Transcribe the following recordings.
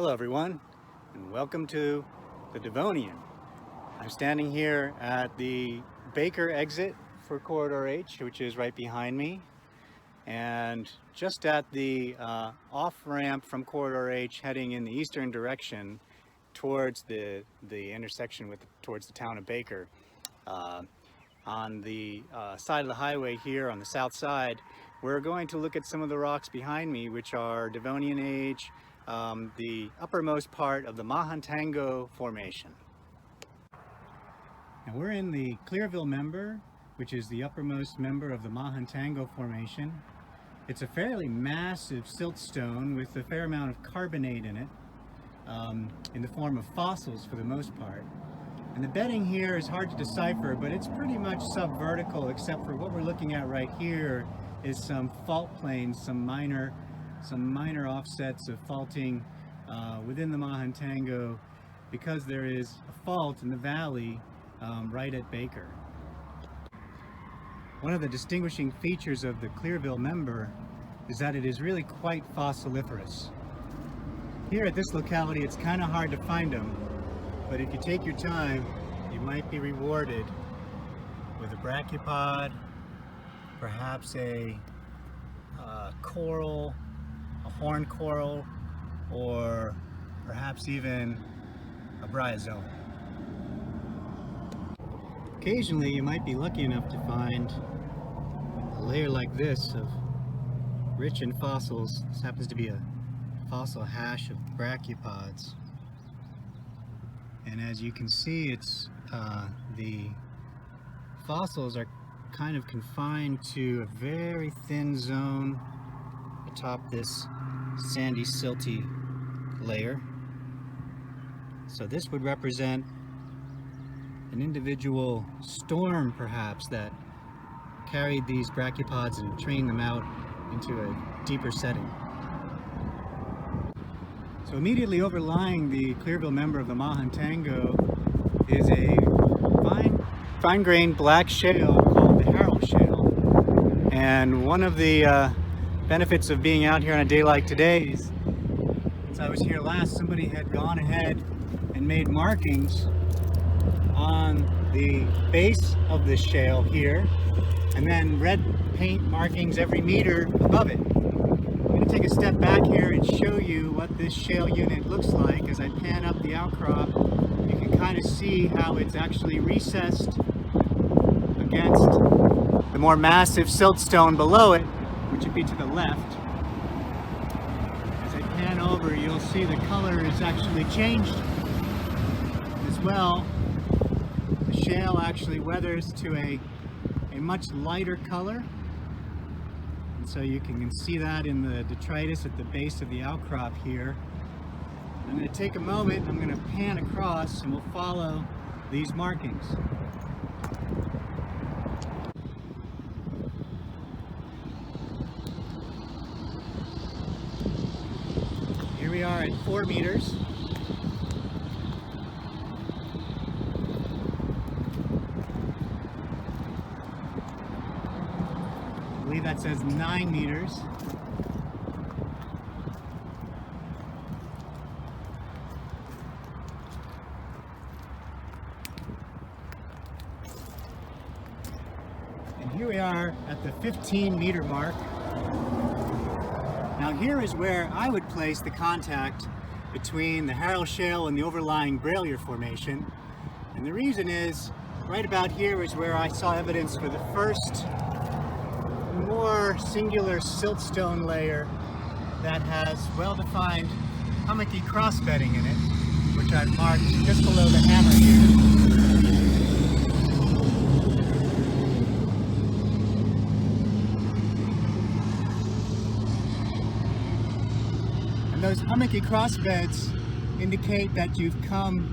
Hello everyone, and welcome to the Devonian. I'm standing here at the Baker exit for Corridor H, which is right behind me, and just at the off-ramp from Corridor H heading in the eastern direction towards the intersection towards the town of Baker. On the side of the highway here on the south side, we're going to look at some of the rocks behind me, which are Devonian age, the uppermost part of the Mahantango Formation. Now we're in the Clearville Member, which is the uppermost member of the Mahantango Formation. It's a fairly massive siltstone with a fair amount of carbonate in it, in the form of fossils for the most part. And the bedding here is hard to decipher, but it's pretty much subvertical, except for what we're looking at right here is some fault planes, some minor offsets of faulting within the Mahantango, because there is a fault in the valley right at Baker. One of the distinguishing features of the Clearville Member is that it is really quite fossiliferous. Here at this locality it's kind of hard to find them, but if you take your time, you might be rewarded with a brachiopod, perhaps a coral, a horn coral, or perhaps even a bryozoan. Occasionally you might be lucky enough to find a layer like this of rich in fossils. This happens to be a fossil hash of brachiopods. And as you can see, the fossils are kind of confined to a very thin zone atop this sandy, silty layer. So this would represent an individual storm, perhaps, that carried these brachiopods and trained them out into a deeper setting. So immediately overlying the Clearville Member of the Mahantango is a fine-grained black shale called the Herald shale. And one of the benefits of being out here on a day like today is, since I was here last, somebody had gone ahead and made markings on the base of this shale here, and then red paint markings every meter above it. I'm going to take a step back here and show you what this shale unit looks like. As I pan up the outcrop, you can kind of see how it's actually recessed against the more massive siltstone below it, which would be to the left. As I pan over, you'll see the color is actually changed as well. The shale actually weathers to a much lighter color. And so you can see that in the detritus at the base of the outcrop here. I'm going to take a moment, I'm going to pan across, and we'll follow these markings. Here we are at 4 meters. I believe that says 9 meters. And here we are at the 15-meter mark. Now here is where I would place the contact between the Herald shale and the overlying Brachiopods formation. And the reason is, right about here is where I saw evidence for the first more singular siltstone layer that has well-defined hummocky crossbedding in it, which I've marked just below the hammer here. And those hummocky crossbeds indicate that you've come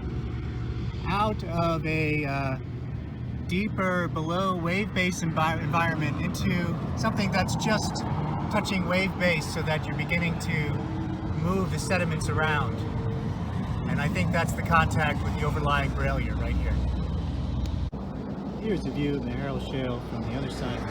out of a deeper below wave base environment into something that's just touching wave base, so that you're beginning to move the sediments around. And I think that's the contact with the overlying Brachiopods right here. Here's a view of the Herald shale from the other side.